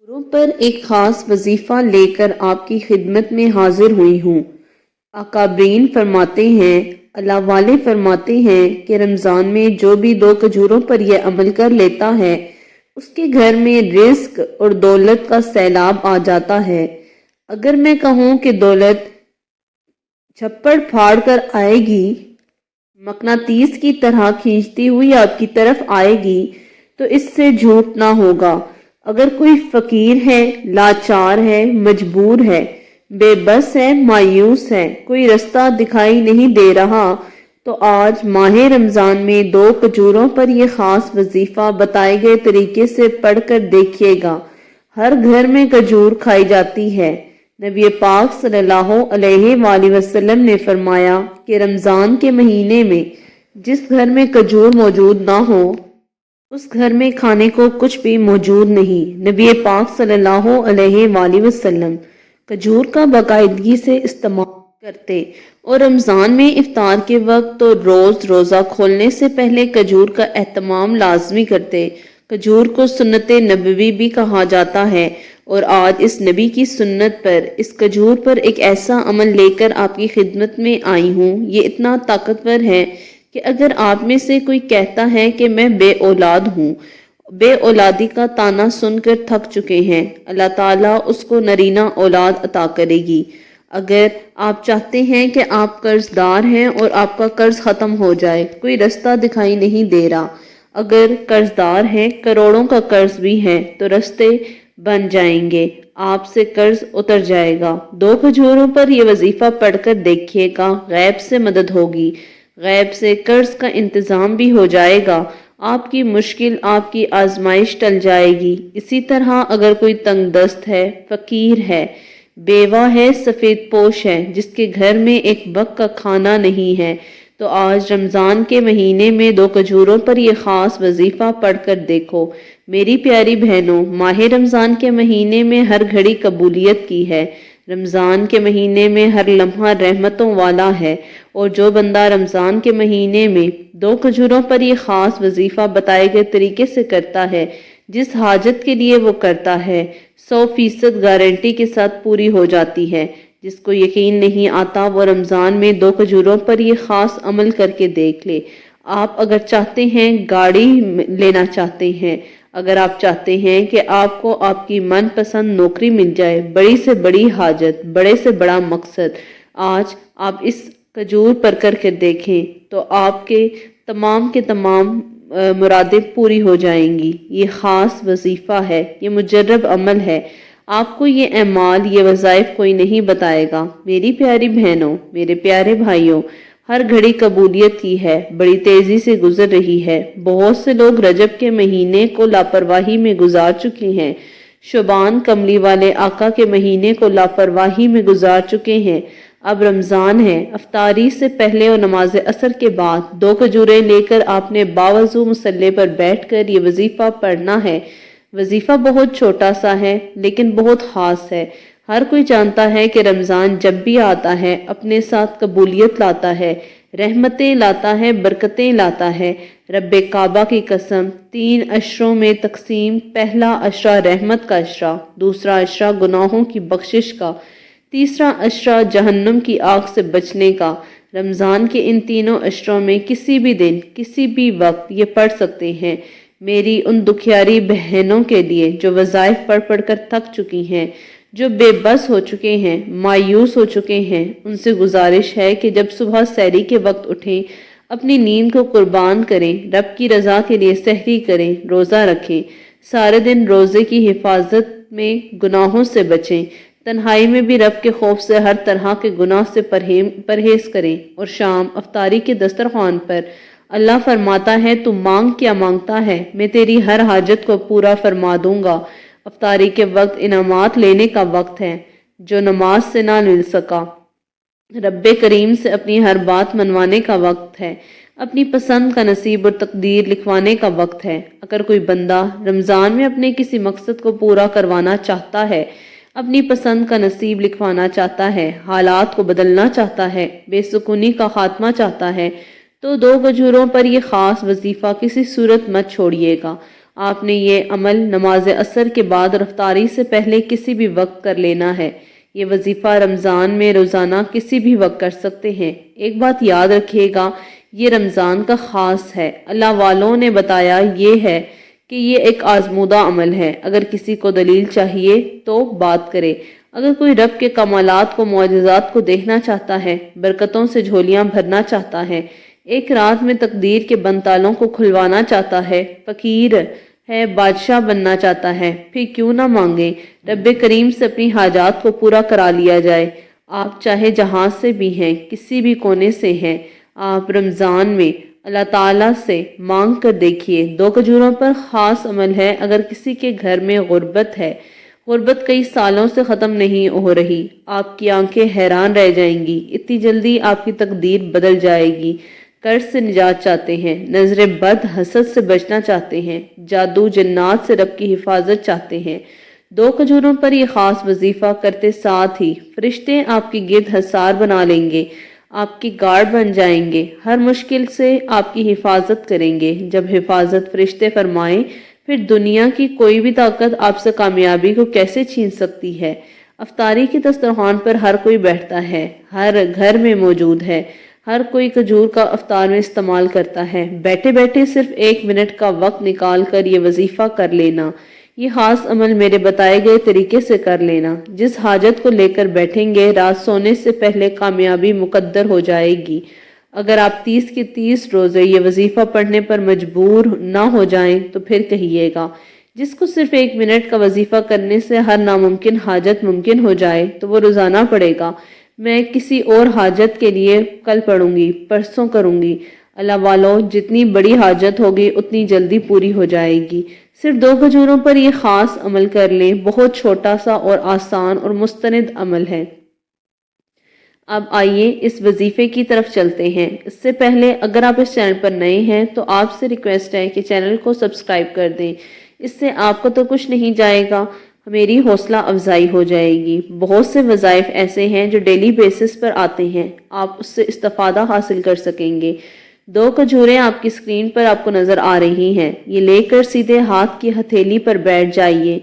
کجوروں پر ایک خاص وظیفہ لے کر آپ کی خدمت میں حاضر ہوئی ہوں۔ اکابرین فرماتے ہیں، اللہ والے فرماتے ہیں کہ رمضان میں جو بھی 2 کھجوروں پر یہ عمل کر لیتا ہے اس کے گھر میں رزق اور دولت کا سیلاب آ جاتا ہے۔ اگر میں کہوں کہ دولت چھپڑ پھاڑ کر آئے گی، مقناطیس کی طرح کھینچتی ہوئی آپ کی طرف آئے گی، تو اس سے جھوٹ نہ ہوگا۔ اگر کوئی فقیر ہے، لاچار ہے، مجبور ہے، بے بس ہے، مایوس ہے، کوئی رستہ دکھائی نہیں دے رہا، تو آج ماہ رمضان میں 2 کھجوروں پر یہ خاص وظیفہ بتائے گئے طریقے سے پڑھ کر دیکھیے گا۔ ہر گھر میں کھجور کھائی جاتی ہے۔ نبی پاک صلی اللہ علیہ وآلہ وسلم نے فرمایا کہ رمضان کے مہینے میں جس گھر میں کھجور موجود نہ ہو اس گھر میں کھانے کو کچھ بھی موجود نہیں۔ نبی پاک صلی اللہ علیہ وآلہ وسلم کھجور کا باقاعدگی سے استعمال کرتے اور رمضان میں افطار کے وقت تو روزہ کھولنے سے پہلے کھجور کا اہتمام لازمی کرتے۔ کھجور کو سنت نبوی بھی کہا جاتا ہے، اور آج اس نبی کی سنت پر، اس کھجور پر ایک ایسا عمل لے کر آپ کی خدمت میں آئی ہوں۔ یہ اتنا طاقتور ہے کہ اگر آپ میں سے کوئی کہتا ہے کہ میں بے اولاد ہوں، بے اولادی کا طعنہ سن کر تھک چکے ہیں، اللہ تعالیٰ اس کو نرینہ اولاد عطا کرے گی۔ اگر آپ چاہتے ہیں کہ آپ قرض دار ہیں اور آپ کا قرض ختم ہو جائے، کوئی رستہ دکھائی نہیں دے رہا، اگر قرض دار ہیں، کروڑوں کا قرض بھی ہے، تو رستے بن جائیں گے، آپ سے قرض اتر جائے گا۔ 2 کھجوروں پر یہ وظیفہ پڑھ کر دیکھیے گا، غیب سے مدد ہوگی، غیب سے قرض کا انتظام بھی ہو جائے گا، آپ کی مشکل، آپ کی آزمائش ٹل جائے گی۔ اسی طرح اگر کوئی تنگ دست ہے، فقیر ہے، بیوہ ہے، سفید پوش ہے، جس کے گھر میں ایک وقت کا کھانا نہیں ہے، تو آج رمضان کے مہینے میں 2 کھجوروں پر یہ خاص وظیفہ پڑھ کر دیکھو۔ میری پیاری بہنوں، ماہ رمضان کے مہینے میں ہر گھڑی قبولیت کی ہے۔ رمضان کے مہینے میں ہر لمحہ رحمتوں والا ہے، اور جو بندہ رمضان کے مہینے میں 2 کھجوروں پر یہ خاص وظیفہ بتائے گئے طریقے سے کرتا ہے، جس حاجت کے لیے وہ کرتا ہے، 100% گارنٹی کے ساتھ پوری ہو جاتی ہے۔ جس کو یقین نہیں آتا وہ رمضان میں 2 کھجوروں پر یہ خاص عمل کر کے دیکھ لے۔ آپ اگر چاہتے ہیں، گاڑی لینا چاہتے ہیں، اگر آپ چاہتے ہیں کہ آپ کو آپ کی من پسند نوکری مل جائے، بڑی سے بڑی حاجت، بڑے سے بڑا مقصد، آج آپ اس کھجور پر کر کے دیکھیں تو آپ کے تمام مرادیں پوری ہو جائیں گی۔ یہ خاص وظیفہ ہے، یہ مجرب عمل ہے، آپ کو یہ اعمال، یہ وظائف کوئی نہیں بتائے گا۔ میری پیاری بہنوں، میرے پیارے بھائیوں، ہر گھڑی قبولیت کی ہے، بڑی تیزی سے گزر رہی ہے۔ بہت سے لوگ رجب کے مہینے کو لاپرواہی میں گزار چکے ہیں، شعبان کملی والے آقا کے مہینے کو لاپرواہی میں گزار چکے ہیں۔ اب رمضان ہے، افطاری سے پہلے اور نماز عصر کے بعد 2 کھجوریں لے کر آپ نے باوضو مصلے پر بیٹھ کر یہ وظیفہ پڑھنا ہے۔ وظیفہ بہت چھوٹا سا ہے، لیکن بہت خاص ہے۔ ہر کوئی جانتا ہے کہ رمضان جب بھی آتا ہے اپنے ساتھ قبولیت لاتا ہے، رحمتیں لاتا ہے، برکتیں لاتا ہے۔ رب کعبہ کی قسم، 3 عشروں میں تقسیم، پہلا عشرہ رحمت کا عشرہ، دوسرا عشرہ گناہوں کی بخشش کا، تیسرا عشرہ جہنم کی آگ سے بچنے کا۔ رمضان کے ان تینوں عشروں میں کسی بھی دن، کسی بھی وقت یہ پڑھ سکتے ہیں۔ میری ان دکھیاری بہنوں کے لیے جو وظائف پڑھ پڑھ کر تھک چکی ہیں، جو بے بس ہو چکے ہیں، مایوس ہو چکے ہیں، ان سے گزارش ہے کہ جب صبح سحری کے وقت اٹھیں، اپنی نیند کو قربان کریں، رب کی رضا کے لیے سحری کریں، روزہ رکھیں، سارے دن روزے کی حفاظت میں گناہوں سے بچیں، تنہائی میں بھی رب کے خوف سے ہر طرح کے گناہ سے پرہیز کریں، اور شام افطاری کے دسترخوان پر اللہ فرماتا ہے تو مانگ کیا مانگتا ہے، میں تیری ہر حاجت کو پورا فرما دوں گا۔ افطاری کے وقت انعامات لینے کا وقت ہے، جو نماز سے نہ مل سکا، رب کریم سے اپنی ہر بات منوانے کا وقت ہے، اپنی پسند کا نصیب اور تقدیر لکھوانے کا وقت ہے۔ اگر کوئی بندہ رمضان میں اپنے کسی مقصد کو پورا کروانا چاہتا ہے، اپنی پسند کا نصیب لکھوانا چاہتا ہے، حالات کو بدلنا چاہتا ہے، بے سکونی کا خاتمہ چاہتا ہے، تو 2 کھجوروں پر یہ خاص وظیفہ کسی صورت مت چھوڑیے گا۔ آپ نے یہ عمل نماز عصر کے بعد اور افطاری سے پہلے کسی بھی وقت کر لینا ہے۔ یہ وظیفہ رمضان میں روزانہ کسی بھی وقت کر سکتے ہیں۔ ایک بات یاد رکھیے گا، یہ رمضان کا خاص ہے۔ اللہ والوں نے بتایا یہ ہے کہ یہ ایک آزمودہ عمل ہے۔ اگر کسی کو دلیل چاہیے تو بات کرے۔ اگر کوئی رب کے کمالات کو، معجزات کو دیکھنا چاہتا ہے، برکتوں سے جھولیاں بھرنا چاہتا ہے، ایک رات میں تقدیر کے بند تالوں کو کھلوانا چاہتا ہے، فقیر ہے، بادشاہ بننا چاہتا ہے، پھر کیوں نہ مانگے رب کریم سے اپنی حاجات کو پورا کرا لیا جائے۔ آپ چاہے جہاں سے بھی ہیں، کسی بھی کونے سے ہیں، آپ رمضان میں اللہ تعالیٰ سے مانگ کر دیکھیے۔ 2 کھجوروں پر خاص عمل ہے۔ اگر کسی کے گھر میں غربت ہے، غربت کئی سالوں سے ختم نہیں ہو رہی، آپ کی آنکھیں حیران رہ جائیں گی، اتنی جلدی آپ کی تقدیر بدل جائے گی۔ قرض سے نجات چاہتے ہیں، نظر بد حسد سے بچنا چاہتے ہیں، جادو جنات سے رب کی حفاظت چاہتے ہیں، 2 کھجوروں پر یہ خاص وظیفہ کرتے ساتھ ہی فرشتے آپ کی گرد حصار بنا لیں گے، آپ کی گارڈ بن جائیں گے، ہر مشکل سے آپ کی حفاظت کریں گے۔ جب حفاظت فرشتے فرمائیں، پھر دنیا کی کوئی بھی طاقت آپ سے کامیابی کو کیسے چھین سکتی ہے؟ افطاری کی دسترخوان پر ہر کوئی بیٹھتا ہے، ہر گھر میں موجود ہے، ہر کوئی کھجور کا افطار میں استعمال کرتا ہے۔ بیٹھے بیٹھے صرف 1 منٹ کا وقت نکال کر یہ وظیفہ کر لینا، یہ خاص عمل میرے بتائے گئے طریقے سے کر لینا۔ جس حاجت کو لے کر بیٹھیں گے، رات سونے سے پہلے کامیابی مقدر ہو جائے گی۔ اگر آپ 30 کے 30 روزے یہ وظیفہ پڑھنے پر مجبور نہ ہو جائیں تو پھر کہیے گا۔ جس کو صرف 1 منٹ کا وظیفہ کرنے سے ہر ناممکن حاجت ممکن ہو جائے تو وہ روزانہ پڑھے گا۔ میں کسی اور حاجت کے لیے کل پڑھوں گی، پرسوں کروں گی۔ اللہ والوں، جتنی بڑی حاجت ہوگی اتنی جلدی پوری ہو جائے گی۔ صرف 2 کھجوروں پر یہ خاص عمل کر لیں، بہت چھوٹا سا اور آسان اور مستند عمل ہے۔ اب آئیے اس وظیفے کی طرف چلتے ہیں۔ اس سے پہلے اگر آپ اس چینل پر نئے ہیں تو آپ سے ریکویسٹ ہے کہ چینل کو سبسکرائب کر دیں۔ اس سے آپ کو تو کچھ نہیں جائے گا، میری حوصلہ افزائی ہو جائے گی۔ بہت سے وظائف ایسے ہیں جو ڈیلی بیسس پر آتے ہیں، آپ اس سے استفادہ حاصل کر سکیں گے۔ 2 کھجوریں آپ کی اسکرین پر آپ کو نظر آ رہی ہیں، یہ لے کر سیدھے ہاتھ کی ہتھیلی پر بیٹھ جائیے۔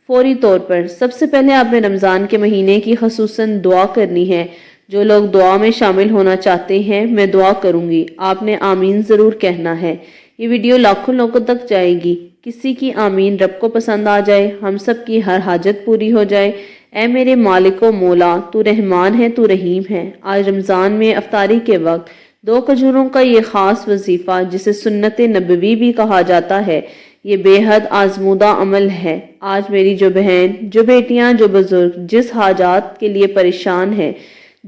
فوری طور پر سب سے پہلے آپ نے رمضان کے مہینے کی خصوصاً دعا کرنی ہے۔ جو لوگ دعا میں شامل ہونا چاہتے ہیں، میں دعا کروں گی، آپ نے آمین ضرور کہنا ہے۔ یہ ویڈیو لاکھوں لوگوں تک جائے گی۔ کسی کی آمین رب کو پسند آ جائے، ہم سب کی ہر حاجت پوری ہو جائے۔ اے میرے مالک و مولا، تو رحمان ہے، تو رحیم ہے۔ آج رمضان میں افطاری کے وقت 2 کھجوروں کا یہ خاص وظیفہ، جسے سنت نبوی بھی کہا جاتا ہے، یہ بے حد آزمودہ عمل ہے۔ آج میری جو بہن، جو بیٹیاں، جو بزرگ جس حاجات کے لیے پریشان ہیں،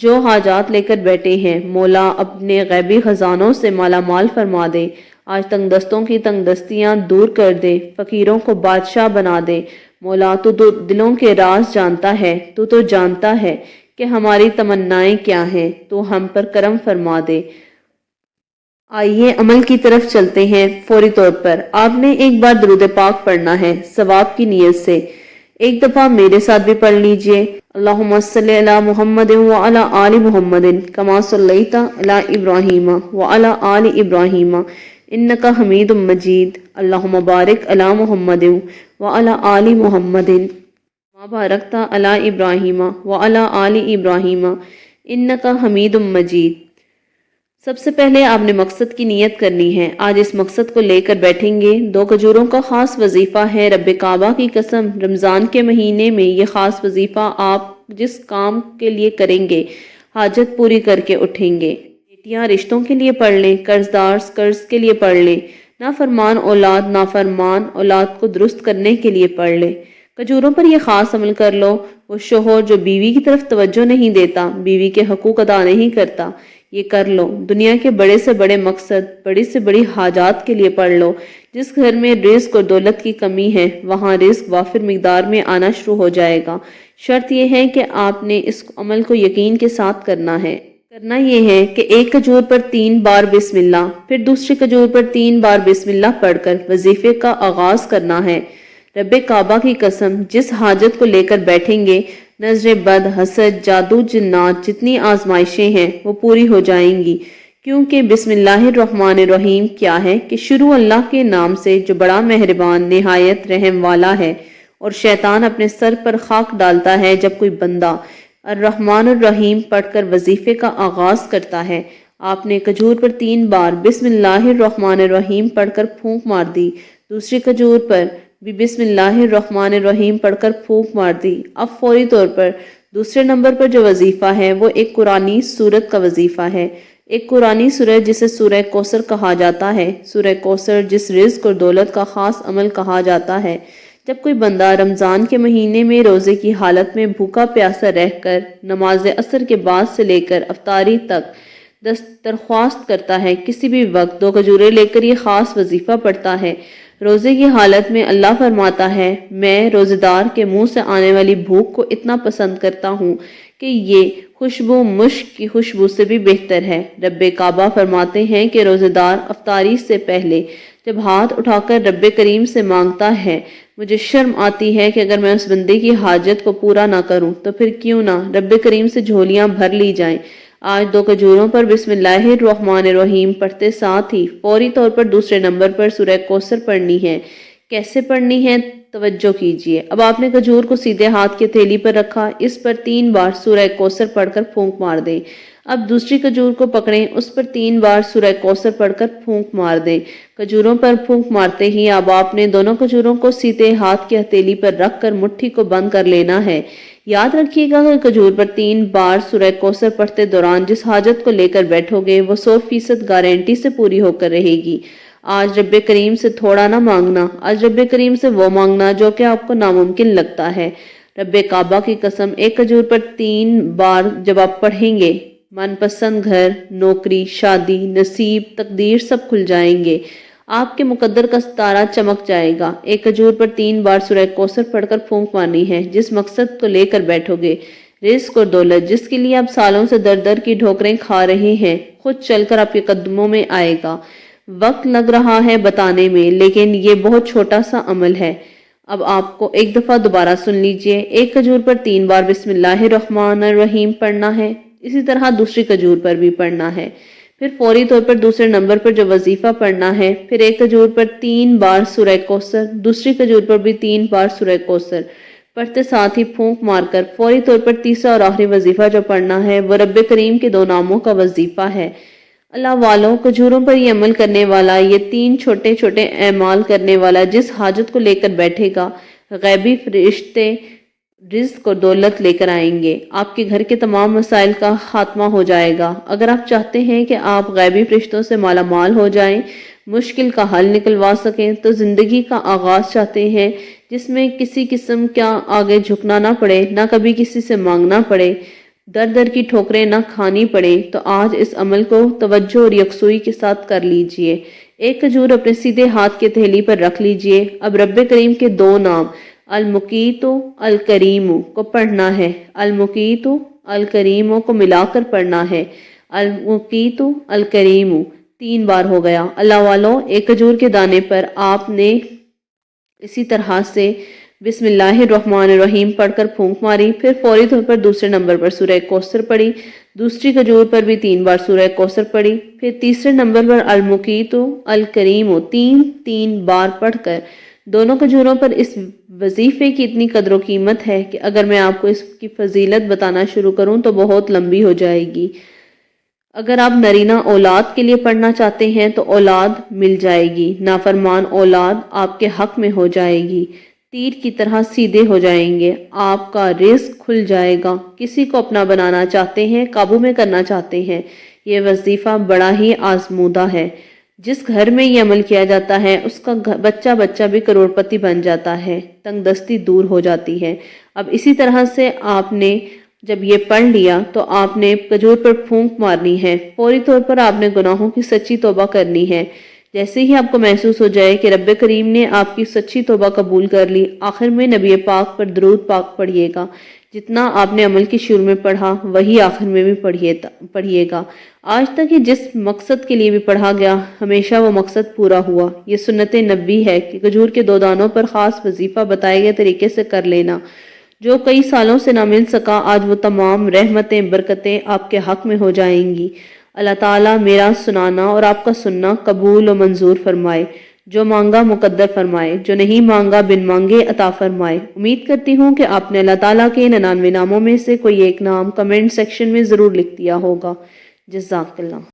جو حاجات لے کر بیٹھے ہیں، مولا اپنے غیبی خزانوں سے مالا مال فرما دے۔ آج تنگ دستوں کی تنگ دستیاں دور کر دے، فقیروں کو بادشاہ بنا دے۔ مولا تو دلوں کے راز جانتا ہے، تو جانتا ہے کہ ہماری تمنائیں کیا ہیں، تو ہم پر کرم فرما دے۔ آئیے عمل کی طرف چلتے ہیں۔ فوری طور پر آپ نے ایک بار درود پاک پڑھنا ہے ثواب کی نیت سے۔ ایک دفعہ میرے ساتھ بھی پڑھ لیجئے۔ اللہم صلی علی محمد وعلی آل محمد کما صلیت علی ابراہیم وعلی آل ابراہیم انکا حمید مجید۔ اللہم بارک علی محمد وعلی آل محمد کما بارکت علی ابراہیم وعلی آل ابراہیم انکا حمید مجید۔ سب سے پہلے آپ نے مقصد کی نیت کرنی ہے۔ آج اس مقصد کو لے کر بیٹھیں گے۔ 2 کھجوروں کا خاص وظیفہ ہے، رب کعبہ کی قسم، رمضان کے مہینے میں یہ خاص وظیفہ آپ جس کام کے لیے کریں گے، حاجت پوری کر کے اٹھیں گے۔ بیٹیاں رشتوں کے لیے پڑھ لیں، قرضدار قرض کے لیے پڑھ لیں، نافرمان اولاد کو درست کرنے کے لیے پڑھ لیں۔ کھجوروں پر یہ خاص عمل کر لو۔ وہ شوہر جو بیوی کی طرف توجہ نہیں دیتا، بیوی کے حقوق ادا نہیں کرتا، یہ کر لو۔ دنیا کے بڑے سے بڑے مقصد، بڑی سے بڑی حاجات کے لیے پڑھ لو۔ جس گھر میں رزق اور دولت کی کمی ہے، وہاں رزق وافر مقدار میں آنا شروع ہو جائے گا۔ شرط یہ ہے کہ آپ نے اس عمل کو یقین کے ساتھ کرنا ہے۔ کرنا یہ ہے کہ 1 کھجور پر 3 بار بسم اللہ، پھر دوسری کھجور پر 3 بار بسم اللہ پڑھ کر وظیفے کا آغاز کرنا ہے۔ رب کعبہ کی قسم، جس حاجت کو لے کر بیٹھیں گے، نظر بد، حسد، جادو جنات، جتنی آزمائشیں ہیں وہ پوری ہو جائیں گی، کیونکہ بسم اللہ الرحمن الرحیم کیا ہے کہ شروع اللہ کے نام سے جو بڑا مہربان نہایت رحم والا ہے، اور شیطان اپنے سر پر خاک ڈالتا ہے جب کوئی بندہ الرحمن الرحیم پڑھ کر وظیفے کا آغاز کرتا ہے۔ آپ نے کھجور پر 3 بار بسم اللہ الرحمن الرحیم پڑھ کر پھونک مار دی، دوسری کھجور پر بھی بسم اللہ الرحمن الرحیم پڑھ کر پھونک مار دی۔ اب فوری طور پر دوسرے نمبر پر جو وظیفہ ہے وہ ایک قرآنی سورت کا وظیفہ ہے، ایک قرآنی سورت جسے سورہ کوثر کہا جاتا ہے۔ سورہ کوثر جس رزق اور دولت کا خاص عمل کہا جاتا ہے۔ جب کوئی بندہ رمضان کے مہینے میں روزے کی حالت میں بھوکا پیاسا رہ کر نماز عصر کے بعد سے لے کر افطاری تک درخواست کرتا ہے، کسی بھی وقت 2 کھجوریں لے کر یہ خاص وظیفہ پڑھتا ہے، روزے کی حالت میں اللہ فرماتا ہے میں روزے دار کے منہ سے آنے والی بھوک کو اتنا پسند کرتا ہوں کہ یہ خوشبو مشک کی خوشبو سے بھی بہتر ہے۔ رب کعبہ فرماتے ہیں کہ روزے دار افطاری سے پہلے جب ہاتھ اٹھا کر رب کریم سے مانگتا ہے، مجھے شرم آتی ہے کہ اگر میں اس بندے کی حاجت کو پورا نہ کروں تو پھر کیوں نہ رب کریم سے جھولیاں بھر لی جائیں۔ آج 2 کھجوروں پر بسم اللہ الرحمن الرحیم پڑھتے ساتھ ہی فوری طور پر دوسرے نمبر پر سورہ کوثر پڑھنی ہے۔ کیسے پڑھنی ہے توجہ کیجئے۔ اب آپ نے کھجور کو سیدھے ہاتھ کی ہتھیلی پر رکھا، اس پر 3 بار سورہ کوثر پڑھ کر پھونک مار دیں۔ اب دوسری کھجور کو پکڑیں، اس پر 3 بار سورہ کوثر پڑھ کر پھونک مار دیں۔ کھجوروں پر پھونک مارتے ہی اب آپ نے دونوں کھجوروں کو سیدھے ہاتھ کی ہتھیلی پر رکھ کر مٹھی کو بند کر لینا ہے۔ یاد رکھیے گا کہ کھجور پر 3 بار سورہ کوثر پڑھتے دوران جس حاجت کو لے کر بیٹھو گے وہ 100% گارنٹی سے پوری ہو کر رہے گی۔ آج رب کریم سے تھوڑا نہ مانگنا، آج رب کریم سے وہ مانگنا جو کہ آپ کو ناممکن لگتا ہے۔ رب کعبہ کی قسم، ایک کھجور پر 3 بار جب آپ پڑھیں گے، من پسند گھر، نوکری، شادی، نصیب، تقدیر سب کھل جائیں گے، آپ کے مقدر کا ستارہ چمک جائے گا۔ ایک کھجور پر 3 بار سورہ کوثر پڑھ کر پھونک مارنی ہے۔ جس مقصد کو لے کر بیٹھو گے، رزق اور دولت جس کے لیے آپ سالوں سے در در کی ٹھوکریں کھا رہے ہیں، خود چل کر آپ کے قدموں میں آئے گا۔ وقت لگ رہا ہے بتانے میں، لیکن یہ بہت چھوٹا سا عمل ہے۔ اب آپ کو ایک دفعہ دوبارہ سن لیجئے۔ ایک کھجور پر 3 بار بسم اللہ الرحمن الرحیم پڑھنا ہے، اسی طرح دوسری کھجور پر بھی پڑھنا ہے۔ پھر فوری طور پر دوسرے نمبر پر جو وظیفہ پڑھنا ہے، پھر ایک کھجور پر 3 بار سورہ کوثر، دوسری کھجور پر بھی 3 بار سورہ کوثر پڑھتے ساتھ ہی پھونک مار کر فوری طور پر تیسرا اور آخری وظیفہ جو پڑھنا ہے وہ رب کریم کے 2 ناموں کا وظیفہ ہے۔ اللہ والوں، کھجوروں پر یہ عمل کرنے والا، یہ 3 چھوٹے چھوٹے اعمال کرنے والا جس حاجت کو لے کر بیٹھے گا، غیبی فرشتے رزق اور دولت لے کر آئیں گے۔ آپ کے گھر کے تمام مسائل کا خاتمہ ہو جائے گا۔ اگر آپ چاہتے ہیں کہ آپ غیبی فرشتوں سے مالا مال ہو جائیں، مشکل کا حل نکلوا سکیں، تو زندگی کا آغاز چاہتے ہیں جس میں کسی قسم کا آگے جھکنا نہ پڑے، نہ کبھی کسی سے مانگنا پڑے، در در کی ٹھوکریں نہ کھانی پڑے، تو آج اس عمل کو توجہ اور یکسوئی کے ساتھ کر لیجئے۔ ایک کھجور اپنے سیدھے ہاتھ کے تھیلی پر رکھ لیجئے۔ اب رب کریم کے 2 نام المقیت الکریم کو پڑھنا ہے۔ المقیت الکریم کو ملا کر پڑھنا ہے۔ المقیت الکریم 3 بار ہو گیا۔ اللہ والوں، ایک کھجور کے دانے پر آپ نے اسی طرح سے بسم اللہ الرحمن الرحیم پڑھ کر پھونک ماری، پھر فوری طور پر دوسرے نمبر پر سورہ کوثر پڑھی، دوسری کھجور پر بھی 3 بار سورہ کوثر پڑھی، پھر تیسرے نمبر پر المقیت الکریم 3 بار پڑھ کر دونوں کھجوروں پر اس وظیفے کی اتنی قدر و قیمت ہے کہ اگر میں آپ کو اس کی فضیلت بتانا شروع کروں تو بہت لمبی ہو جائے گی۔ اگر آپ نرینہ اولاد کے لیے پڑھنا چاہتے ہیں تو اولاد مل جائے گی، نافرمان اولاد آپ کے حق میں ہو جائے گی، تیر کی طرح سیدھے ہو جائیں گے، آپ کا رزق کھل جائے گا۔ کسی کو اپنا بنانا چاہتے ہیں، قابو میں کرنا چاہتے ہیں، یہ وظیفہ بڑا ہی آزمودہ ہے۔ جس گھر میں یہ عمل کیا جاتا ہے اس کا بچہ بھی کروڑپتی بن جاتا ہے، تنگ دستی دور ہو جاتی ہے۔ اب اسی طرح سے آپ نے جب یہ پڑھ لیا تو آپ نے کھجور پر پھونک مارنی ہے، فوری طور پر آپ نے گناہوں کی سچی توبہ کرنی ہے۔ جیسے ہی آپ کو محسوس ہو جائے کہ رب کریم نے آپ کی سچی توبہ قبول کر لی، آخر میں نبی پاک پر درود پاک پڑھیے گا۔ جتنا آپ نے عمل کی شروع میں پڑھا وہی آخر میں بھی پڑھیے گا۔ آج تک یہ جس مقصد کے لیے بھی پڑھا گیا ہمیشہ وہ مقصد پورا ہوا۔ یہ سنت نبوی ہے کہ کھجور کے 2 دانوں پر خاص وظیفہ بتائے گئے طریقے سے کر لینا۔ جو کئی سالوں سے نہ مل سکا، آج وہ تمام رحمتیں برکتیں آپ کے حق میں ہو جائیں گی۔ اللہ تعالیٰ میرا سنانا اور آپ کا سننا قبول و منظور فرمائے، جو مانگا مقدر فرمائے، جو نہیں مانگا بن مانگے عطا فرمائے۔ امید کرتی ہوں کہ آپ نے اللہ تعالیٰ کے 99 ناموں میں سے کوئی ایک نام کمنٹ سیکشن میں ضرور لکھ دیا ہوگا۔ جزاک اللہ۔